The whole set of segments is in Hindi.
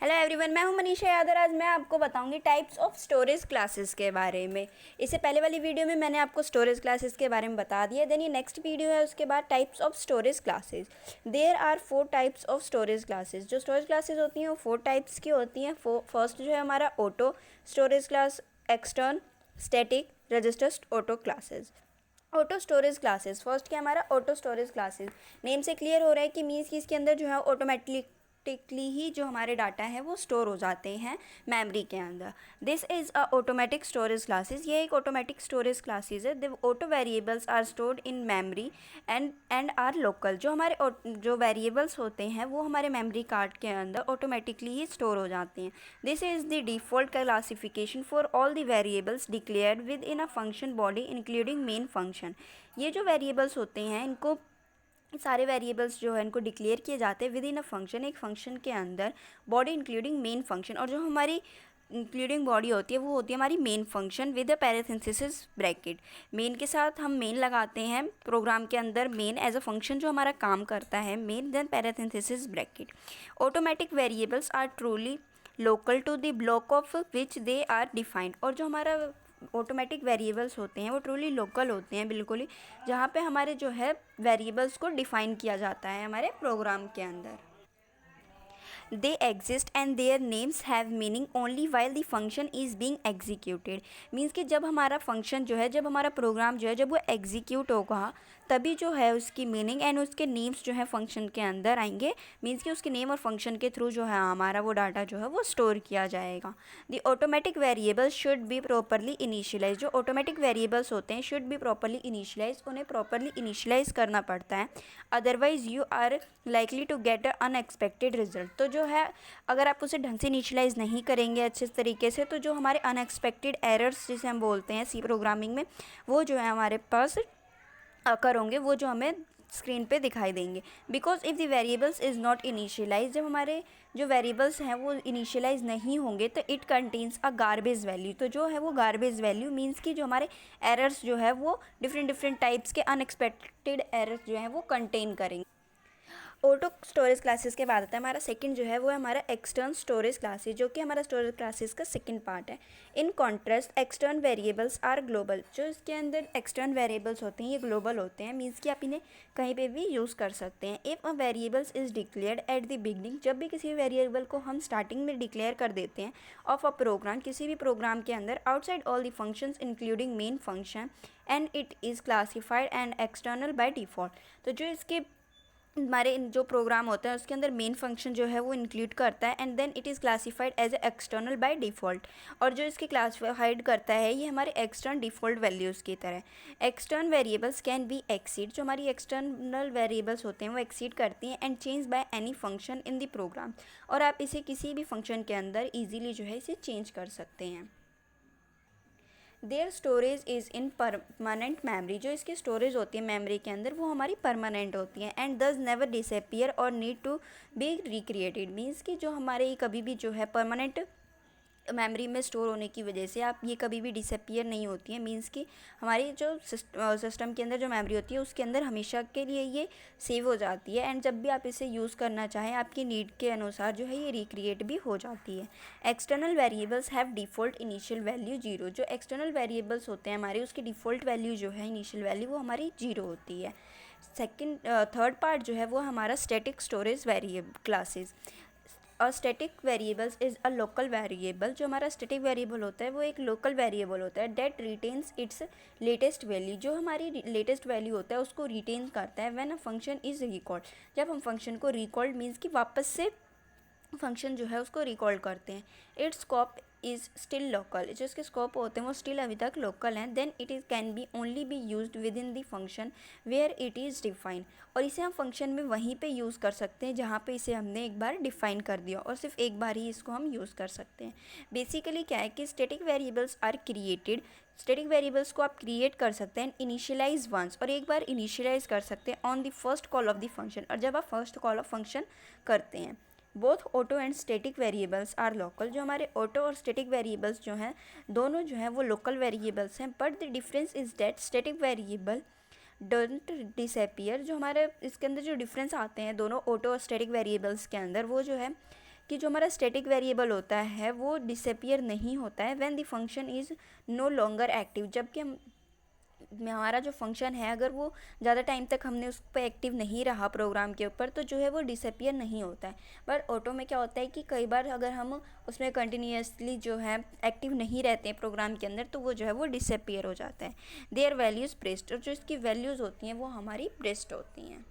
हेलो एवरीवन, मैं हूं मनीषा यादव। आज मैं आपको बताऊंगी टाइप्स ऑफ स्टोरेज क्लासेस के बारे में। इससे पहले वाली वीडियो में मैंने आपको स्टोरेज क्लासेस के बारे में बता दिया। देन ये नेक्स्ट वीडियो है, उसके बाद types of storage classes. There are 4 types of storage classes. जो स्टोरेज क्लासेस होती हैं वो 4 टाइप्स की होती हैं। फर्स्ट जो है हमारा auto storage class, extern, static, registered auto classes. Auto storage classes first क्या हमारा ऑटो स्टोरेज क्लासेस। नेम से क्लियर हो रहा है कि मीन्स कि इसके अंदर जो है ऑटोमेटिकली ही जो हमारे डाटा है वो स्टोर हो जाते हैं मेमोरी के अंदर। This is a automatic storage classes. ये एक ऑटोमेटिक स्टोरेज क्लासेस है। The auto variables are stored in memory and are local. जो हमारे जो वेरिएबल्स होते हैं वो हमारे मेमोरी कार्ड के अंदर ऑटोमेटिकली ही स्टोर हो जाते हैं। This is the default classification for all the variables declared with in a function body including main function. ये जो वेरिएबल्स होते हैं इनको सारे वेरिएबल्स जो है इनको डिक्लेयर किए जाते हैं विद इन अ फंक्शन, एक फंक्शन के अंदर, बॉडी इंक्लूडिंग मेन फंक्शन। और जो हमारी इंक्लूडिंग बॉडी होती है वो होती है हमारी main function with a parenthesis bracket. Main के साथ हम मेन लगाते हैं प्रोग्राम के अंदर, मेन एज अ फंक्शन जो हमारा काम करता है, main then parenthesis bracket. Automatic variables are truly local to the block of which they are defined. और जो हमारा ऑटोमेटिक वेरिएबल्स होते हैं वो ट्रूली लोकल होते हैं, बिल्कुल ही, जहाँ पे हमारे जो है वेरिएबल्स को डिफ़ाइन किया जाता है हमारे प्रोग्राम के अंदर। They exist and their names have meaning only while the function is being executed. Means कि जब हमारा फंक्शन जो है, जब हमारा प्रोग्राम जो है, जब वो एग्जीक्यूट होगा तभी जो है उसकी मीनिंग एंड उसके नेम्स जो है फंक्शन के अंदर आएंगे। मीन्स कि उसके नेम और फंक्शन के थ्रू जो है हमारा वो डाटा जो है वो स्टोर किया जाएगा। The automatic variables should be properly initialise. जो ऑटोमेटिक वेरिएबल्स होते हैं शुड बी प्रॉपरली इनिशियलाइज, उन्हें प्रॉपरली इनिशियलाइज करना पड़ता है। Otherwise you are likely to get a unexpected result. तो जो है अगर आप उसे ढंग से इनिशियलाइज नहीं करेंगे अच्छे तरीके से, तो जो हमारे अनएक्सपेक्टेड एरर्स जिसे हम बोलते हैं सी प्रोग्रामिंग में, वो जो है हमारे पास अकर होंगे, वो जो हमें स्क्रीन पे दिखाई देंगे। Because if the variables is not initialise, जब हमारे जो वेरिएबल्स हैं वो इनिशियलाइज नहीं होंगे तो it contains a garbage value. तो जो है वो गार्बेज वैल्यू मीन्स कि जो हमारे एरर्स जो है वो डिफरेंट टाइप्स के अनएक्सपेक्टेड एरर्स जो हैं वो कंटेन करेंगे। ऑटो स्टोरेज क्लासेस के बाद आता है हमारा सेकंड जो है वो है हमारा एक्सटर्न स्टोरेज क्लासेस, जो कि हमारा स्टोरेज क्लासेस का सेकंड पार्ट है। In contrast extern variables are global. जो इसके अंदर एक्सटर्न वेरिएबल्स होते हैं ये ग्लोबल होते हैं, मीन्स कि आप इन्हें कहीं पे भी यूज़ कर सकते हैं। If a variables is declared at the beginning, जब भी किसी वेरिएबल को हम स्टार्टिंग में डिक्लेयर कर देते हैं ऑफ अ प्रोग्राम, किसी भी प्रोग्राम के अंदर, outside all the functions including main function, and it is classified and external by default. तो जो इसके हमारे जो प्रोग्राम होता है उसके अंदर मेन फंक्शन जो है वो इंक्लूड करता है and then it is classified as a external by default. और जो इसकी क्लासिफाइड करता है ये हमारे एक्सटर्नल डिफ़ॉल्ट वैल्यूज़ की तरह। External variables can be exceed. जो हमारी एक्सटर्नल वेरिएबल्स होते हैं वो एक्सीड करती हैं and change by any function in the program. और आप इसे किसी भी फंक्शन के अंदर ईजीली जो है इसे चेंज कर सकते हैं। Their storage is in permanent memory. जो इसकी स्टोरेज होती है मेमोरी के अंदर वो हमारी परमानेंट होती है एंड दस नेवर डिसअपियर और need to be recreated. Means कि जो हमारे कभी भी जो है परमानेंट मेमोरी में स्टोर होने की वजह से आप ये कभी भी डिसअपियर नहीं होती है। मीन्स कि हमारी जो सिस्टम के अंदर जो मेमोरी होती है उसके अंदर हमेशा के लिए ये सेव हो जाती है एंड जब भी आप इसे यूज़ करना चाहें आपकी नीड के अनुसार जो है ये रिक्रिएट भी हो जाती है। External variables have default initial value 0। जो एक्सटर्नल वेरिएबल्स होते हैं हमारे उसकी डिफ़ॉल्ट वैल्यू जो है इनिशियल वैल्यू वो हमारी 0 होती है। थर्ड पार्ट जो है वो हमारा स्टैटिक स्टोरेज वेरिएबल क्लासेस। और static variables is a local variable. जो हमारा स्टैटिक वेरिएबल होता है वो एक लोकल वेरिएबल होता है that retains its latest value. जो हमारी लेटेस्ट वैल्यू होता है उसको रिटेन करता है when a function is recalled. जब हम फंक्शन को रिकॉल्ड मीन्स कि वापस से फंक्शन जो है उसको रिकॉल करते हैं। It's scope is still local. जो इसके स्कोप होते हैं वो स्टिल अभी तक लोकल हैं। Then it is can be only be used within the function where it is defined. और इसे हम फंक्शन में वहीं पे यूज़ कर सकते हैं जहाँ पे इसे हमने एक बार डिफाइन कर दिया और सिर्फ एक बार ही इसको हम यूज़ कर सकते हैं। बेसिकली क्या है कि static variables are created. Static variables को आप क्रिएट कर सकते हैं इनिशियलाइज वंस, और एक बार इनिशियलाइज कर सकते हैं on the first call of the function. और जब आप फर्स्ट कॉल ऑफ फंक्शन करते हैं। Both auto and static variables are local. जो हमारे ऑटो और स्टैटिक वेरिएबल्स जो हैं दोनों जो हैं वो लोकल वेरिएबल्स हैं, but the difference is that static variable don't disappear. जो हमारे इसके अंदर जो डिफरेंस आते हैं दोनों ऑटो और स्टैटिक वेरिएबल्स के अंदर वो जो है कि जो हमारा स्टैटिक वेरिएबल होता है वो डिसअपियर नहीं होता है when the function is no longer active, जबकि हमारा जो फंक्शन है अगर वो ज़्यादा टाइम तक हमने उस पर एक्टिव नहीं रहा प्रोग्राम के ऊपर तो जो है वो डिसअपियर नहीं होता है। बट ऑटो में क्या होता है कि कई बार अगर हम उसमें कंटिन्यूसली जो है एक्टिव नहीं रहते हैं प्रोग्राम के अंदर तो वो जो है वो डिसअपियर हो जाता है। देयर वैल्यूज़ प्रेस्ड, और जो इसकी वैल्यूज़ होती हैं वो हमारी प्रेस्ड होती हैं।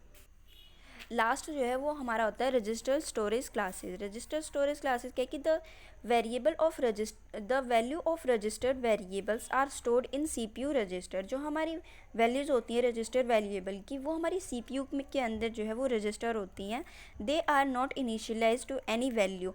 लास्ट जो है वो हमारा होता है register storage classes. Register storage classes क्या है कि the value of registered variables are stored in CPU register. जो हमारी वैल्यूज़ होती हैं रजिस्टर वेरिएबल की वो हमारी सीपीयू के अंदर जो है वो रजिस्टर होती हैं। They are not initialise to any value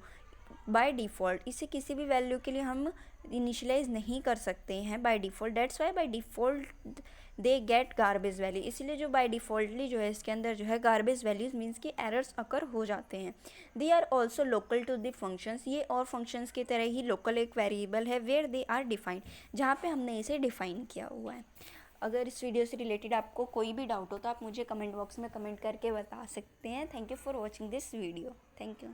by default, इसे किसी भी वैल्यू के लिए हम इनिशियलाइज नहीं कर सकते हैं by default. That's why by default they get garbage value, इसलिए जो बाय डिफ़ॉल्टली जो है इसके अंदर जो है गार्बेज वैल्यूज़ मीन्स कि एरर्स अकर हो जाते हैं। They are also local to the functions, ये और फंक्शंस की तरह ही लोकल एक वेरिएबल है वेयर दे आर डिफाइंड, जहाँ पे हमने इसे डिफ़ाइन किया हुआ है। अगर इस वीडियो से रिलेटेड आपको कोई भी डाउट हो तो आप मुझे कमेंट बॉक्स में कमेंट करके बता सकते हैं। Thank you for watching this video. Thank you.